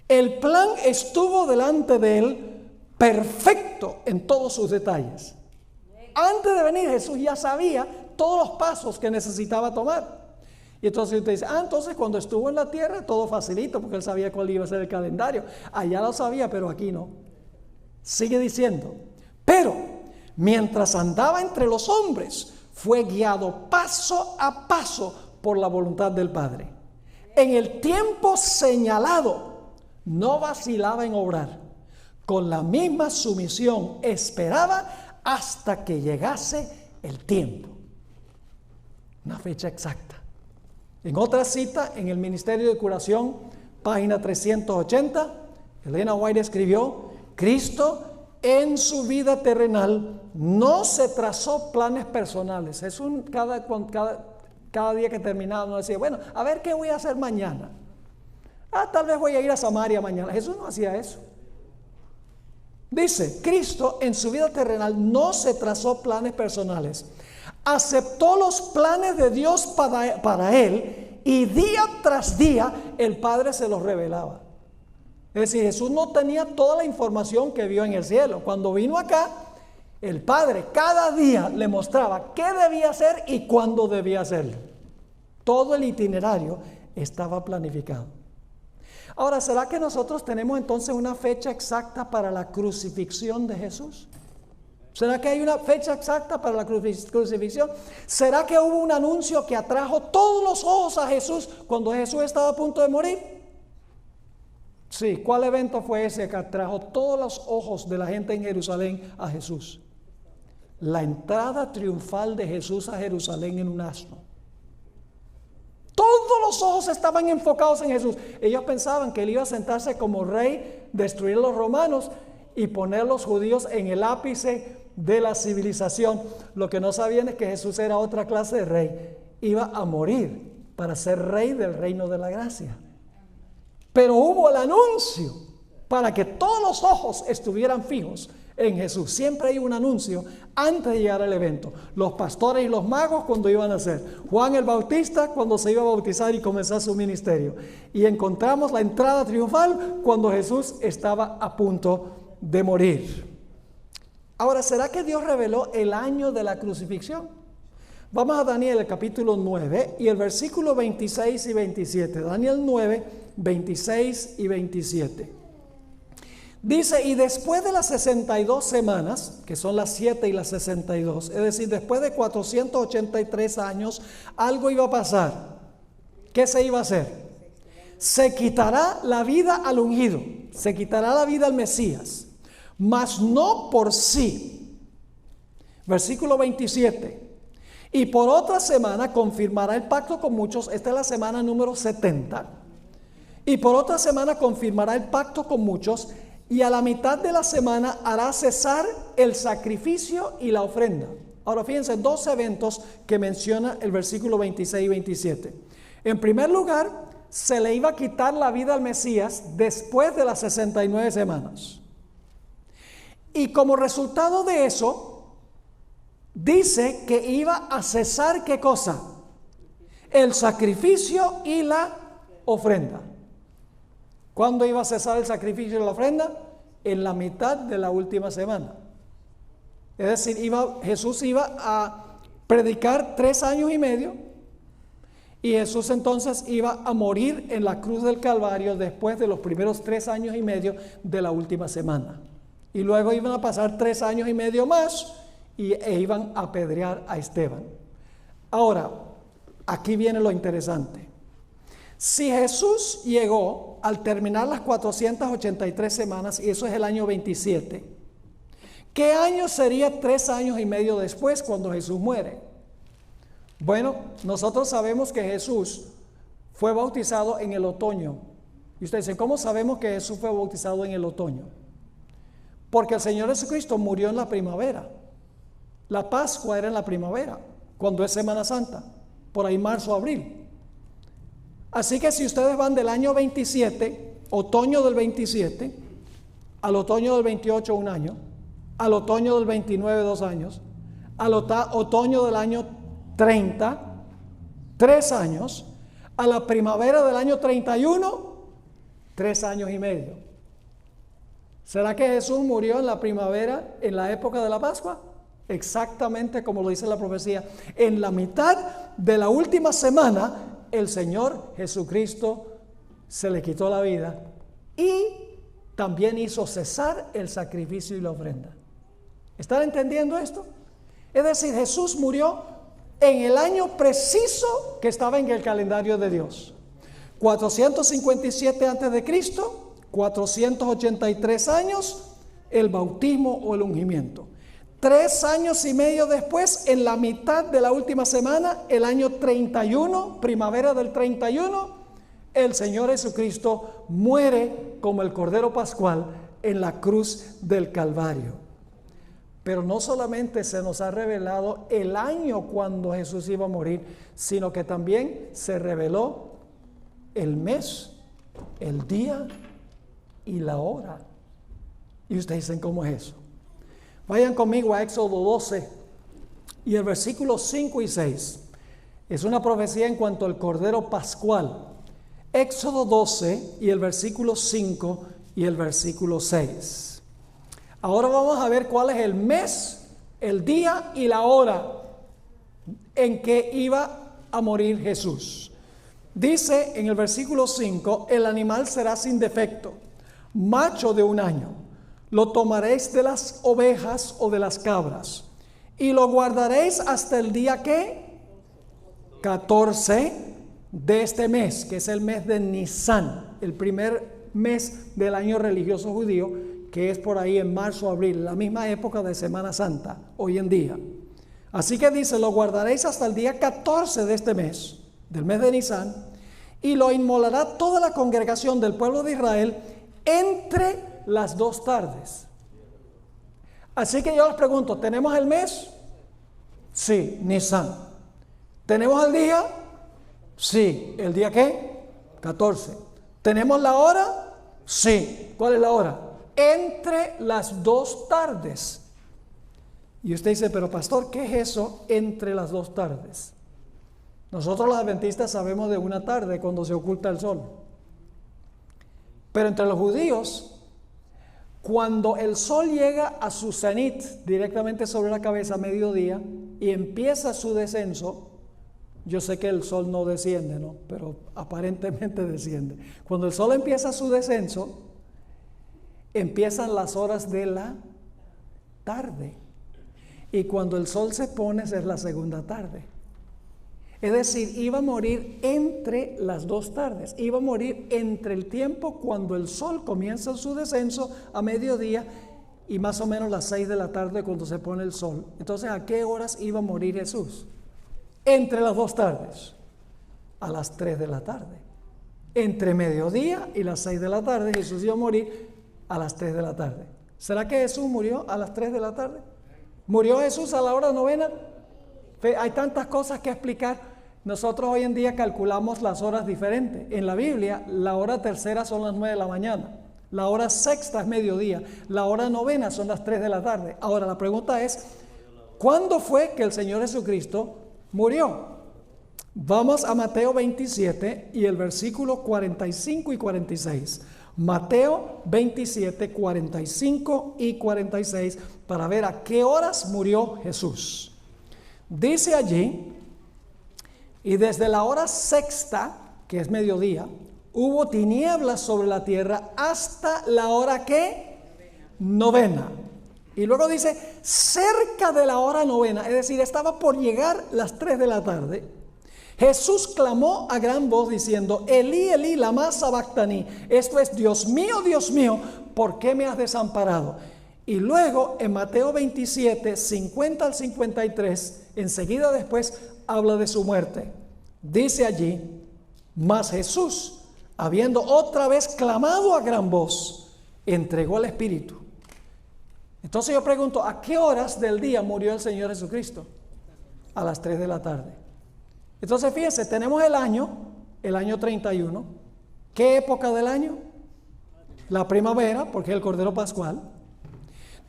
Speaker 1: el plan estuvo delante de él perfecto en todos sus detalles. Antes de venir, Jesús ya sabía todos los pasos que necesitaba tomar. Y entonces usted dice, entonces cuando estuvo en la tierra todo facilito, porque él sabía cuál iba a ser el calendario. Allá lo sabía, pero aquí no. Sigue diciendo, pero mientras andaba entre los hombres, fue guiado paso a paso por la voluntad del Padre. En el tiempo señalado, no vacilaba en obrar. Con la misma sumisión esperaba hasta que llegase el tiempo. Una fecha exacta. En otra cita, en el Ministerio de Curación, página 380, Elena White escribió, Cristo en su vida terrenal no se trazó planes personales. Cada día que terminaba no decía, bueno, a ver qué voy a hacer mañana. Tal vez voy a ir a Samaria mañana. Jesús no hacía eso. Dice, Cristo en su vida terrenal no se trazó planes personales. Aceptó los planes de Dios para él y día tras día el Padre se los revelaba. Es decir, Jesús no tenía toda la información que vio en el cielo. Cuando vino acá, el Padre cada día le mostraba qué debía hacer y cuándo debía hacerlo. Todo el itinerario estaba planificado. Ahora, ¿será que nosotros tenemos entonces una fecha exacta para la crucifixión de Jesús? ¿Será que hay una fecha exacta para la crucifixión? ¿Será que hubo un anuncio que atrajo todos los ojos a Jesús cuando Jesús estaba a punto de morir? Sí, ¿cuál evento fue ese que atrajo todos los ojos de la gente en Jerusalén a Jesús? La entrada triunfal de Jesús a Jerusalén en un asno. Todos los ojos estaban enfocados en Jesús. Ellos pensaban que él iba a sentarse como rey, destruir a los romanos y poner a los judíos en el ápice de la civilización. Lo que no sabían es que Jesús era otra clase de rey. Iba a morir para ser rey del reino de la gracia. Pero hubo el anuncio para que todos los ojos estuvieran fijos en Jesús. Siempre hay un anuncio antes de llegar al evento. Los pastores y los magos cuando iban a hacer. Juan el Bautista cuando se iba a bautizar y comenzar su ministerio. Y encontramos la entrada triunfal cuando Jesús estaba a punto de morir. Ahora, ¿será que Dios reveló el año de la crucifixión? Vamos a Daniel, el capítulo 9 y el versículo 26 y 27. Daniel 9, 26 y 27. Dice, y después de las 62 semanas, que son las 7 y las 62, es decir, después de 483 años, algo iba a pasar. ¿Qué se iba a hacer? Se quitará la vida al ungido, se quitará la vida al Mesías, mas no por sí. Versículo 27. Y por otra semana confirmará el pacto con muchos. Esta es la semana número 70. Y por otra semana confirmará el pacto con muchos. Y a la mitad de la semana hará cesar el sacrificio y la ofrenda. Ahora fíjense, dos eventos que menciona el versículo 26 y 27. En primer lugar, se le iba a quitar la vida al Mesías después de las 69 semanas. Y como resultado de eso, dice que iba a cesar ¿qué cosa? El sacrificio y la ofrenda. ¿Cuándo iba a cesar el sacrificio y la ofrenda? En la mitad de la última semana. Es decir, Jesús iba a predicar 3 años y medio y Jesús entonces iba a morir en la cruz del Calvario después de los primeros 3 años y medio de la última semana. Y luego iban a pasar 3 años y medio más e iban a apedrear a Esteban. Ahora, aquí viene lo interesante. Si Jesús llegó al terminar las 483 semanas, y eso es el año 27, ¿qué año sería 3 años y medio después cuando Jesús muere? Bueno, nosotros sabemos que Jesús fue bautizado en el otoño. Y ustedes dicen, ¿cómo sabemos que Jesús fue bautizado en el otoño? Porque el Señor Jesucristo murió en la primavera. La Pascua era en la primavera, cuando es Semana Santa, por ahí marzo, abril. Así que si ustedes van del año 27, otoño del 27, al otoño del 28 un año, al otoño del 29 2 años, al otoño del año 30, 3 años, a la primavera del año 31, 3 años y medio. ¿Será que Jesús murió en la primavera, en la época de la Pascua? Exactamente como lo dice la profecía. En la mitad de la última semana, el Señor Jesucristo se le quitó la vida y también hizo cesar el sacrificio y la ofrenda. ¿Están entendiendo esto? Es decir, Jesús murió en el año preciso que estaba en el calendario de Dios. 457 antes de Cristo, 483 años, el bautismo o el ungimiento. 3 años y medio después, en la mitad de la última semana, el año 31, primavera del 31, el Señor Jesucristo muere como el Cordero Pascual en la cruz del Calvario. Pero no solamente se nos ha revelado el año cuando Jesús iba a morir, sino que también se reveló el mes, el día y la hora. Y ustedes dicen, ¿cómo es eso? Vayan conmigo a Éxodo 12 y el versículo 5 y 6. Es una profecía en cuanto al Cordero Pascual. Éxodo 12 y el versículo 5 y el versículo 6. Ahora vamos a ver cuál es el mes, el día y la hora en que iba a morir Jesús. Dice en el versículo 5, el animal será sin defecto, macho de 1 año. Lo tomaréis de las ovejas o de las cabras y lo guardaréis hasta el día ¿qué? 14 de este mes, que es el mes de Nisan, el primer mes del año religioso judío, que es por ahí en marzo, abril, la misma época de Semana Santa, hoy en día. Así que dice, lo guardaréis hasta el día 14 de este mes, del mes de Nisan, y lo inmolará toda la congregación del pueblo de Israel entre las 2 tardes. Así que yo les pregunto, ¿tenemos el mes? Sí, Nisan. ¿Tenemos el día? Sí. ¿El día qué? 14. ¿Tenemos la hora? Sí. ¿Cuál es la hora? Entre las 2 tardes. Y usted dice, pero pastor, ¿qué es eso entre las 2 tardes? Nosotros los adventistas sabemos de 1 tarde cuando se oculta el sol. Pero entre los judíos, cuando el sol llega a su cenit, directamente sobre la cabeza a mediodía, y empieza su descenso, yo sé que el sol no desciende, ¿no? Pero aparentemente desciende. Cuando el sol empieza su descenso, empiezan las horas de la tarde. Y cuando el sol se pone, es la segunda tarde. Es decir, iba a morir entre las 2 tardes, iba a morir entre el tiempo cuando el sol comienza su descenso a mediodía y más o menos las 6 de la tarde cuando se pone el sol. Entonces, ¿a qué horas iba a morir Jesús? Entre las 2 tardes, a las 3 de la tarde. Entre mediodía y las 6 de la tarde, Jesús iba a morir a las 3 de la tarde. ¿Será que Jesús murió a las 3 de la tarde? ¿Murió Jesús a la hora novena? Hay tantas cosas que explicar. Nosotros hoy en día calculamos las horas diferentes. En la Biblia, la hora tercera son las 9 de la mañana. La hora sexta es mediodía. La hora novena son las 3 de la tarde. Ahora, la pregunta es, ¿cuándo fue que el Señor Jesucristo murió? Vamos a Mateo 27 y el versículo 45 y 46. Mateo 27, 45 y 46 para ver a qué horas murió Jesús. Dice allí, y desde la hora sexta, que es mediodía, hubo tinieblas sobre la tierra hasta la hora ¿qué? Novena. Y luego dice, cerca de la hora novena, es decir, estaba por llegar las 3 de la tarde. Jesús clamó a gran voz diciendo, Elí, Elí, lama sabactani. Esto es, Dios mío, ¿por qué me has desamparado? Y luego en Mateo 27, 50 al 53, enseguida después habla de su muerte. Dice allí, mas Jesús, habiendo otra vez clamado a gran voz, entregó el Espíritu. Entonces yo pregunto, ¿a qué horas del día murió el Señor Jesucristo? A las 3 de la tarde. Entonces fíjense, tenemos el año 31. ¿Qué época del año? La primavera, porque es el Cordero Pascual.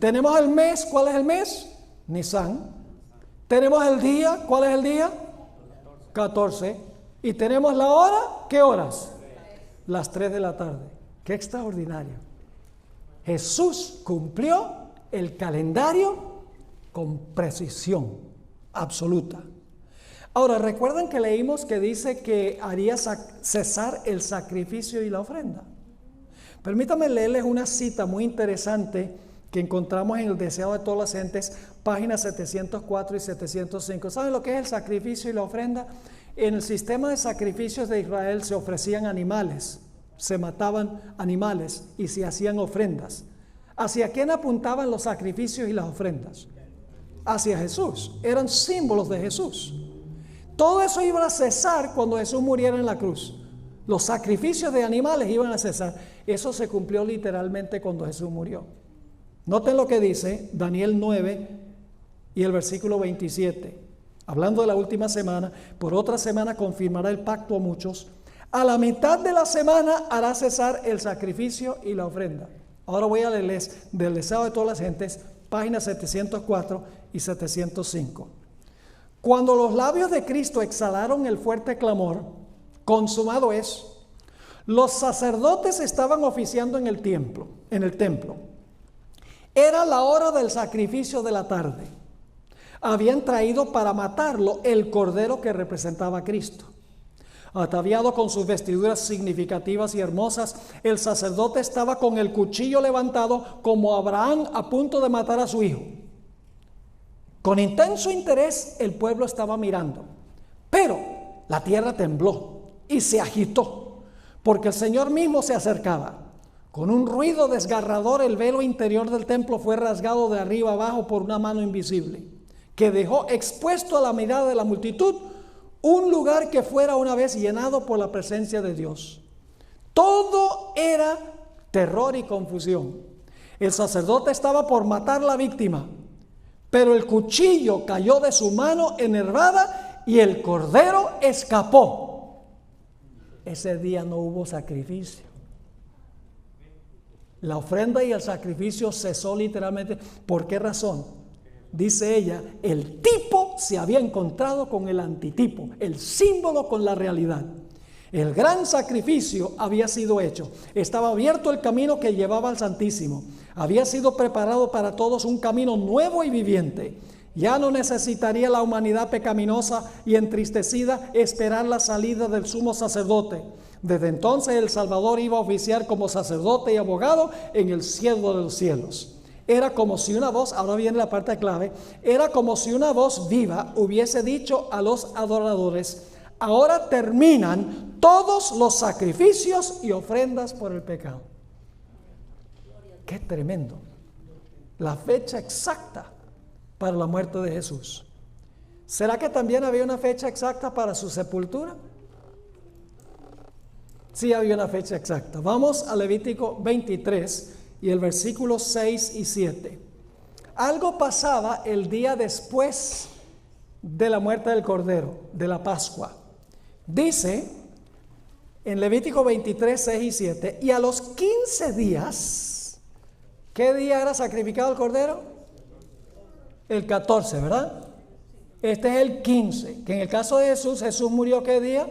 Speaker 1: Tenemos el mes, ¿cuál es el mes? Nisan. Tenemos el día, ¿cuál es el día? 14. Y tenemos la hora, ¿qué horas? Las 3 de la tarde. Qué extraordinario. Jesús cumplió el calendario con precisión absoluta. Ahora, ¿recuerdan que leímos que dice que haría cesar el sacrificio y la ofrenda? Permítanme leerles una cita muy interesante que encontramos en El Deseado de Todas las Gentes, páginas 704 y 705. ¿Saben lo que es el sacrificio y la ofrenda? En el sistema de sacrificios de Israel se ofrecían animales, se mataban animales y se hacían ofrendas. ¿Hacia quién apuntaban los sacrificios y las ofrendas? Hacia Jesús. Eran símbolos de Jesús. Todo eso iba a cesar cuando Jesús muriera en la cruz. Los sacrificios de animales iban a cesar. Eso se cumplió literalmente cuando Jesús murió. Noten lo que dice Daniel 9 y el versículo 27. Hablando de la última semana, por otra semana confirmará el pacto a muchos. A la mitad de la semana hará cesar el sacrificio y la ofrenda. Ahora voy a leerles del Deseado de Todas las Gentes, páginas 704 y 705. Cuando los labios de Cristo exhalaron el fuerte clamor, consumado es, los sacerdotes estaban oficiando en el templo. Era la hora del sacrificio de la tarde. Habían traído para matarlo el cordero que representaba a Cristo. Ataviado con sus vestiduras significativas y hermosas, el sacerdote estaba con el cuchillo levantado como Abraham a punto de matar a su hijo. Con intenso interés el pueblo estaba mirando, pero la tierra tembló y se agitó, porque el Señor mismo se acercaba. Con un ruido desgarrador el velo interior del templo fue rasgado de arriba abajo por una mano invisible, que dejó expuesto a la mirada de la multitud un lugar que fuera una vez llenado por la presencia de Dios. Todo era terror y confusión. El sacerdote estaba por matar a la víctima, pero el cuchillo cayó de su mano enervada y el cordero escapó. Ese día no hubo sacrificio. La ofrenda y el sacrificio cesó literalmente. ¿Por qué razón? Dice ella, el tipo se había encontrado con el antitipo, el símbolo con la realidad. El gran sacrificio había sido hecho. Estaba abierto el camino que llevaba al Santísimo. Había sido preparado para todos un camino nuevo y viviente. Ya no necesitaría la humanidad pecaminosa y entristecida esperar la salida del sumo sacerdote. Desde entonces el Salvador iba a oficiar como sacerdote y abogado en el cielo de los cielos. Era como si una voz, ahora viene la parte clave, era como si una voz viva hubiese dicho a los adoradores: ahora terminan todos los sacrificios y ofrendas por el pecado. ¡Qué tremendo! La fecha exacta para la muerte de Jesús. ¿Será que también había una fecha exacta para su sepultura? Sí, había una fecha exacta. Vamos a Levítico 23 y el versículo 6 y 7. Algo pasaba el día después de la muerte del Cordero, de la Pascua. Dice en Levítico 23, 6 y 7, y a los 15 días, ¿qué día era sacrificado el Cordero? El 14, ¿verdad? Este es el 15, que en el caso de Jesús, ¿Jesús murió qué día?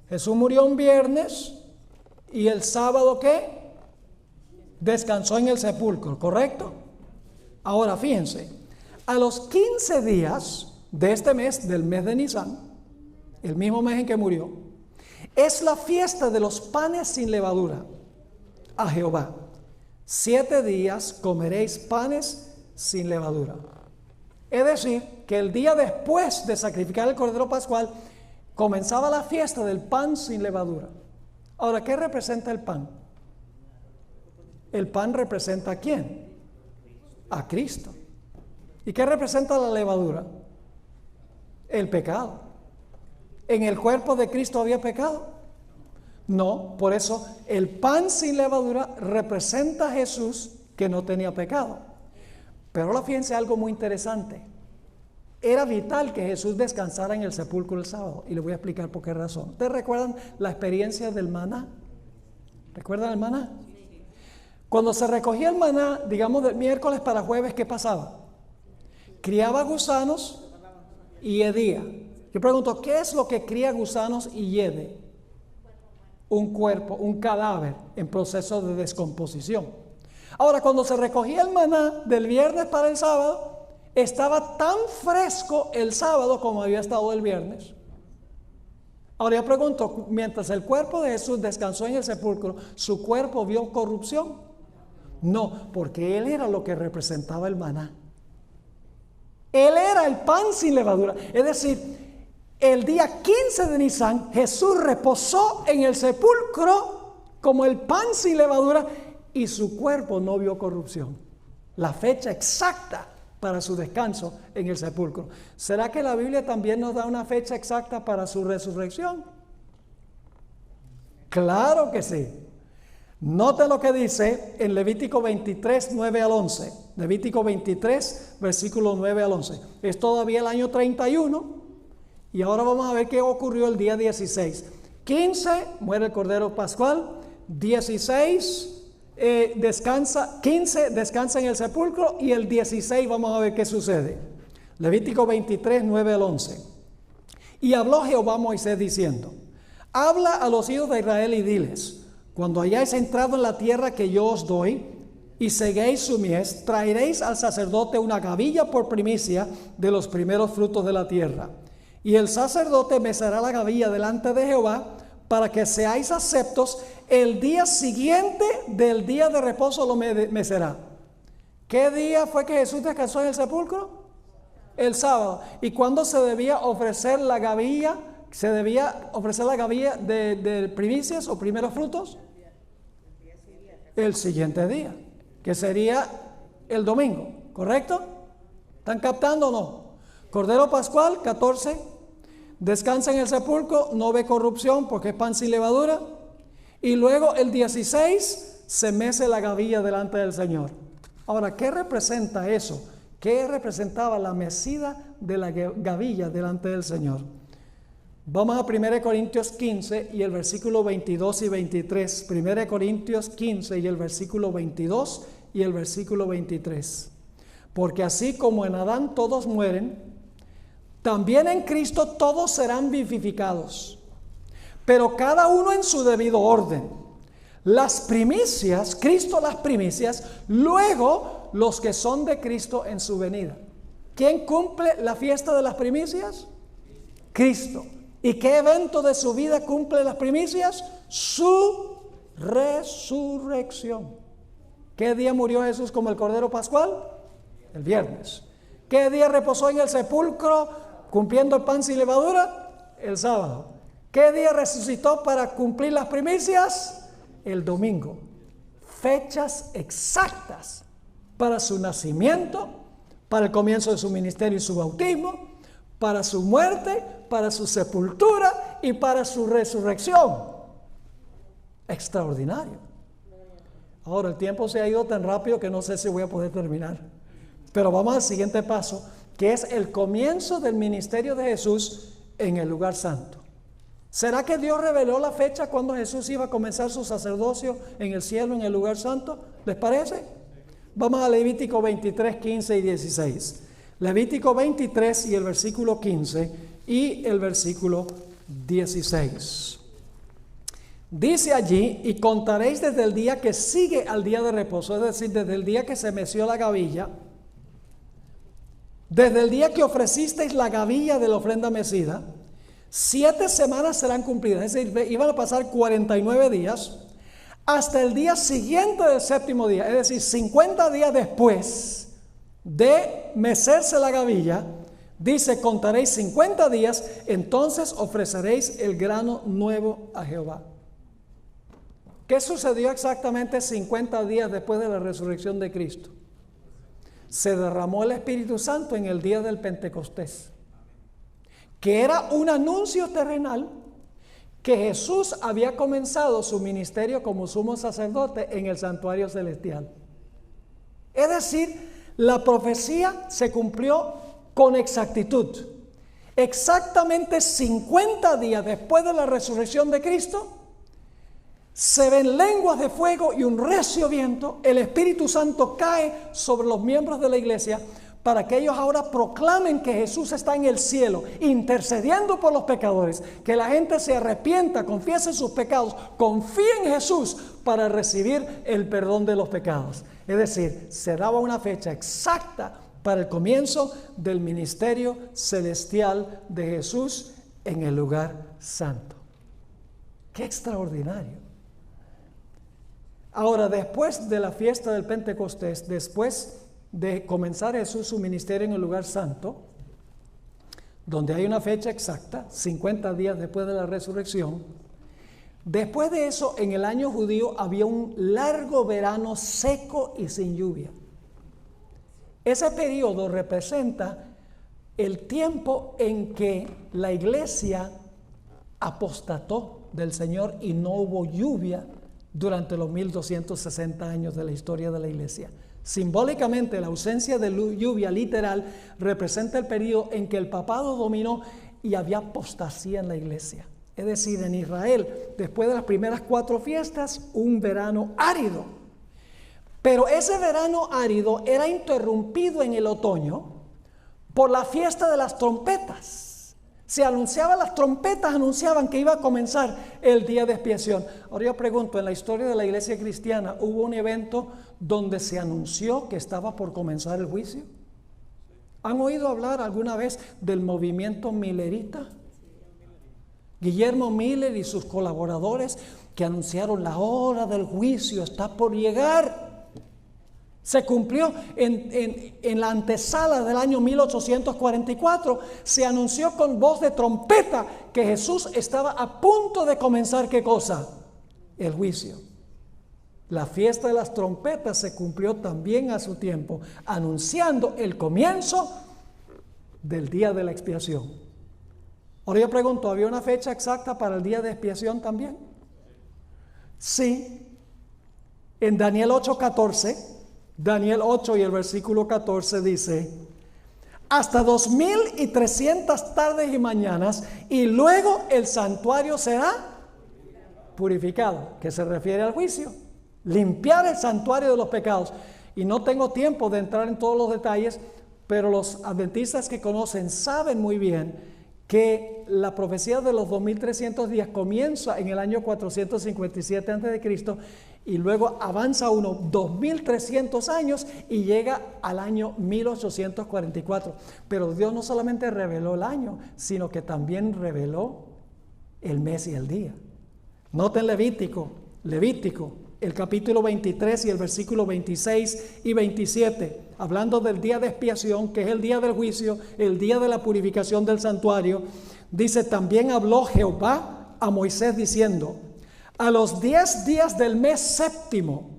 Speaker 1: Jesús murió un viernes y el sábado ¿qué? Descansó en el sepulcro, ¿correcto? Ahora fíjense, a los 15 días de este mes, del mes de Nisan, el mismo mes en que murió, es la fiesta de los panes sin levadura a Jehová. 7 días comeréis panes sin levadura. Es decir, que el día después de sacrificar el Cordero Pascual, comenzaba la fiesta del pan sin levadura. Ahora, ¿qué representa el pan? El pan representa ¿a quién? A Cristo. ¿Y qué representa la levadura? El pecado. ¿En el cuerpo de Cristo había pecado? No, por eso el pan sin levadura representa a Jesús que no tenía pecado. Pero ahora fíjense algo muy interesante. Era vital que Jesús descansara en el sepulcro el sábado, y le voy a explicar por qué razón. ¿Ustedes recuerdan la experiencia del maná? ¿Recuerdan el maná? Cuando se recogía el maná, digamos del miércoles para jueves, ¿qué pasaba? Criaba gusanos y hedía. Yo pregunto, ¿qué es lo que cría gusanos y hiede? Un cuerpo, un cadáver en proceso de descomposición. Ahora, cuando se recogía el maná del viernes para el sábado, estaba tan fresco el sábado como había estado el viernes. Ahora yo pregunto, mientras el cuerpo de Jesús descansó en el sepulcro, ¿su cuerpo vio corrupción? No, porque Él era lo que representaba el maná. Él era el pan sin levadura. Es decir, el día 15 de Nisan, Jesús reposó en el sepulcro como el pan sin levadura y su cuerpo no vio corrupción. La fecha exacta para su descanso en el sepulcro. ¿Será que la Biblia también nos da una fecha exacta para su resurrección? Claro que sí. Note lo que dice en Levítico 23, 9 al 11. Levítico 23, versículo 9 al 11. Es todavía el año 31 y ahora vamos a ver qué ocurrió el día 16. 15, muere el Cordero Pascual. 16, descansa. 15, descansa en el sepulcro. Y el 16 vamos a ver qué sucede. Levítico 23, 9 al 11. Y habló Jehová a Moisés diciendo: habla a los hijos de Israel y diles: cuando hayáis entrado en la tierra que yo os doy y seguéis su mies, traeréis al sacerdote una gavilla por primicia de los primeros frutos de la tierra. Y el sacerdote mesará la gavilla delante de Jehová para que seáis aceptos. El día siguiente del día de reposo lo mecerá. ¿Qué día fue que Jesús descansó en el sepulcro? El sábado. ¿Y cuándo se debía ofrecer la gavilla? ¿Se debía ofrecer la gavilla de primicias o primeros frutos? El siguiente día, que sería el domingo, ¿correcto? ¿Están captando o no? Cordero Pascual, 14, descansa en el sepulcro, no ve corrupción porque es pan sin levadura. Y luego el 16 se mece la gavilla delante del Señor. Ahora, ¿qué representa eso? ¿Qué representaba la mecida de la gavilla delante del Señor? Vamos a 1 Corintios 15 y el versículo 22 y 23. 1 Corintios 15 y el versículo 22 y el versículo 23. Porque así como en Adán todos mueren, también en Cristo todos serán vivificados, pero cada uno en su debido orden. Las primicias, Cristo las primicias, luego los que son de Cristo en su venida. ¿Quién cumple la fiesta de las primicias? Cristo. ¿Y qué evento de su vida cumple las primicias? Su resurrección. ¿Qué día murió Jesús como el Cordero Pascual? El viernes. ¿Qué día reposó en el sepulcro cumpliendo el pan sin levadura? El sábado. ¿Qué día resucitó para cumplir las primicias? El domingo. Fechas exactas para su nacimiento, para el comienzo de su ministerio y su bautismo, para su muerte, para su sepultura y para su resurrección. Extraordinario. Ahora el tiempo se ha ido tan rápido que no sé si voy a poder terminar. Pero vamos al siguiente paso, que es el comienzo del ministerio de Jesús en el lugar santo. ¿Será que Dios reveló la fecha cuando Jesús iba a comenzar su sacerdocio en el cielo, en el lugar santo? ¿Les parece? Vamos a Levítico 23, 15 y 16. Levítico 23 y el versículo 15 y el versículo 16. Dice allí: y contaréis desde el día que sigue al día de reposo, es decir, desde el día que se meció la gavilla, desde el día que ofrecisteis la gavilla de la ofrenda mecida, 7 semanas serán cumplidas, es decir, iban a pasar 49 días, hasta el día siguiente del séptimo día, es decir, 50 días después de mecerse la gavilla, dice, contaréis 50 días, entonces ofreceréis el grano nuevo a Jehová. ¿Qué sucedió exactamente 50 días después de la resurrección de Cristo? Se derramó el Espíritu Santo en el día del Pentecostés, que era un anuncio terrenal que Jesús había comenzado su ministerio como sumo sacerdote en el santuario celestial. Es decir, la profecía se cumplió con exactitud. Exactamente 50 días después de la resurrección de Cristo, se ven lenguas de fuego y un recio viento. El Espíritu Santo cae sobre los miembros de la iglesia para que ellos ahora proclamen que Jesús está en el cielo, intercediendo por los pecadores, que la gente se arrepienta, confiese sus pecados, confíe en Jesús para recibir el perdón de los pecados. Es decir, se daba una fecha exacta para el comienzo del ministerio celestial de Jesús en el lugar santo. ¡Qué extraordinario! Ahora, después de la fiesta del Pentecostés, después de comenzar Jesús su ministerio en el lugar santo, donde hay una fecha exacta, 50 días después de la resurrección, después de eso, en el año judío había un largo verano seco y sin lluvia. Ese periodo representa el tiempo en que la iglesia apostató del Señor y no hubo lluvia durante los 1260 años de la historia de la iglesia. Simbólicamente, la ausencia de lluvia literal representa el periodo en que el papado dominó y había apostasía en la iglesia. Es decir, en Israel, después de las primeras 4 fiestas, un verano árido. Pero ese verano árido era interrumpido en el otoño por la fiesta de las trompetas. Se anunciaban, las trompetas anunciaban que iba a comenzar el día de expiación. Ahora yo pregunto, en la historia de la iglesia cristiana, ¿hubo un evento donde se anunció que estaba por comenzar el juicio? ¿Han oído hablar alguna vez del movimiento millerita? Guillermo Miller y sus colaboradores que anunciaron la hora del juicio está por llegar. Se cumplió en la antesala del año 1844, se anunció con voz de trompeta que Jesús estaba a punto de comenzar, ¿qué cosa? El juicio. La fiesta de las trompetas se cumplió también a su tiempo, anunciando el comienzo del día de la expiación. Ahora yo pregunto, ¿había una fecha exacta para el día de expiación también? Sí. En Daniel 8:14, Daniel 8 y el versículo 14 dice: hasta 2300 tardes y mañanas, y luego el santuario será purificado, que se refiere al juicio, limpiar el santuario de los pecados. Y no tengo tiempo de entrar en todos los detalles, pero los adventistas que conocen saben muy bien que la profecía de los 2300 días comienza en el año 457 a.C. y luego avanza unos 2300 años y llega al año 1844. Pero Dios no solamente reveló el año, sino que también reveló el mes y el día. Noten Levítico, el capítulo 23 y el versículo 26 y 27, hablando del día de expiación, que es el día del juicio, el día de la purificación del santuario. Dice: también habló Jehová a Moisés diciendo: a los 10 días del mes séptimo,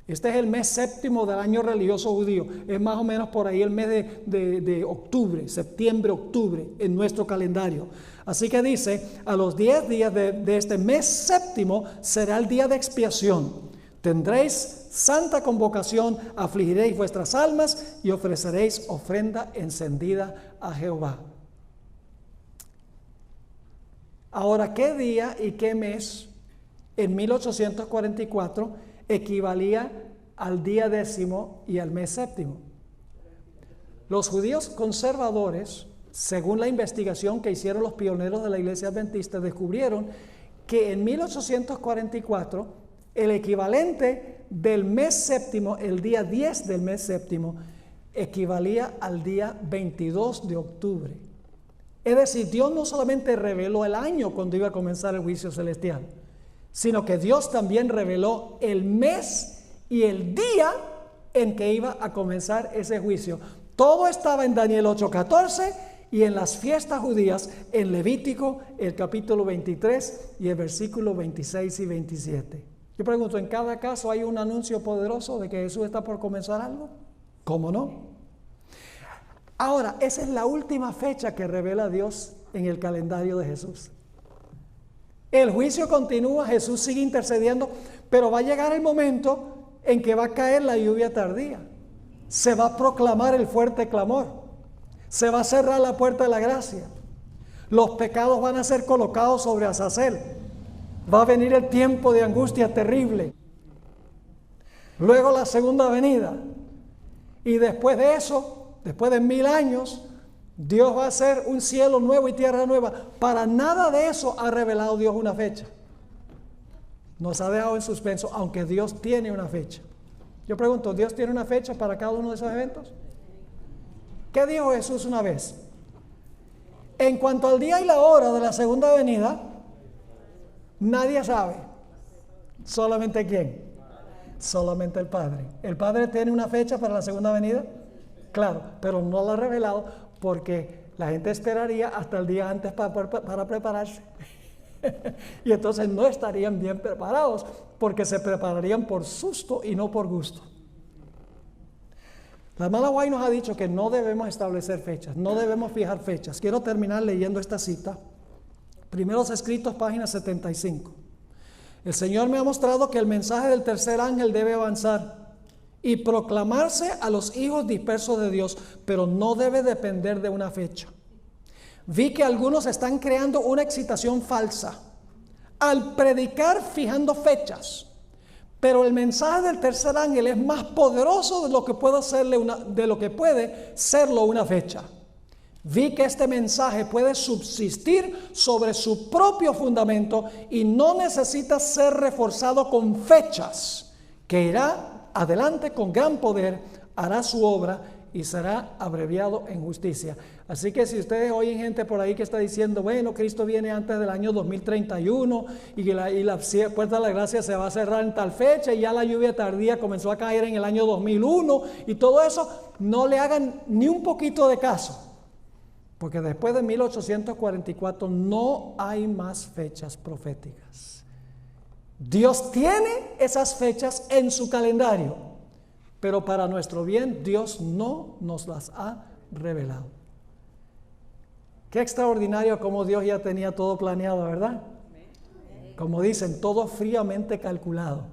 Speaker 1: este es el mes séptimo del año religioso judío, es más o menos por ahí el mes de octubre, septiembre, octubre en nuestro calendario. Así que dice: a los 10 días de este mes séptimo será el día de expiación. Tendréis santa convocación, afligiréis vuestras almas y ofreceréis ofrenda encendida a Jehová. Ahora, ¿qué día y qué mes en 1844 equivalía al día 10º y al mes séptimo? Los judíos conservadores, según la investigación que hicieron los pioneros de la iglesia adventista, descubrieron que en 1844 el equivalente del mes séptimo, el día 10 del mes séptimo, equivalía al día 22 de octubre. Es decir, Dios no solamente reveló el año cuando iba a comenzar el juicio celestial, sino que Dios también reveló el mes y el día en que iba a comenzar ese juicio. Todo estaba en Daniel 8:14 y en las fiestas judías en Levítico, el capítulo 23 y el versículo 26 y 27. Yo pregunto, ¿en cada caso hay un anuncio poderoso de que Jesús está por comenzar algo? ¿Cómo no? Ahora, esa es la última fecha que revela Dios en el calendario de Jesús. El juicio continúa, Jesús sigue intercediendo, pero va a llegar el momento en que va a caer la lluvia tardía. Se va a proclamar el fuerte clamor. Se va a cerrar la puerta de la gracia. Los pecados van a ser colocados sobre Azazel. Va a venir el tiempo de angustia terrible. Luego la segunda venida. Y después de eso, después de 1000 años, Dios va a hacer un cielo nuevo y tierra nueva. Para nada de eso ha revelado Dios una fecha. Nos ha dejado en suspenso, aunque Dios tiene una fecha. Yo pregunto, ¿Dios tiene una fecha para cada uno de esos eventos? ¿Qué dijo Jesús una vez? En cuanto al día y la hora de la segunda venida, nadie sabe. ¿Solamente quién? Solamente el Padre. ¿El Padre tiene una fecha para la segunda venida? Claro, pero no la ha revelado porque la gente esperaría hasta el día antes para prepararse. Y entonces no estarían bien preparados porque se prepararían por susto y no por gusto. La hermana White nos ha dicho que no debemos establecer fechas, no debemos fijar fechas. Quiero terminar leyendo esta cita. Primeros Escritos, página 75. El Señor me ha mostrado que el mensaje del tercer ángel debe avanzar y proclamarse a los hijos dispersos de Dios, pero no debe depender de una fecha. Vi que algunos están creando una excitación falsa al predicar fijando fechas, pero el mensaje del tercer ángel es más poderoso de lo que puede serlo una fecha. Vi que este mensaje puede subsistir sobre su propio fundamento y no necesita ser reforzado con fechas, que irá adelante con gran poder, hará su obra y será abreviado en justicia. Así que si ustedes oyen gente por ahí que está diciendo, bueno, Cristo viene antes del año 2031 y la puerta de la gracia se va a cerrar en tal fecha y ya la lluvia tardía comenzó a caer en el año 2001 y todo eso, no le hagan ni un poquito de caso. Porque después de 1844 no hay más fechas proféticas. Dios tiene esas fechas en su calendario, pero para nuestro bien Dios no nos las ha revelado. Qué extraordinario como Dios ya tenía todo planeado, ¿verdad? Como dicen, todo fríamente calculado.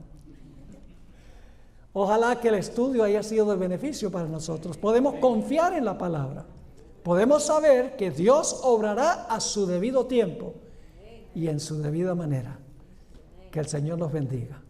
Speaker 1: Ojalá que el estudio haya sido de beneficio para nosotros. Podemos confiar en la palabra. Podemos saber que Dios obrará a su debido tiempo y en su debida manera. Que el Señor nos bendiga.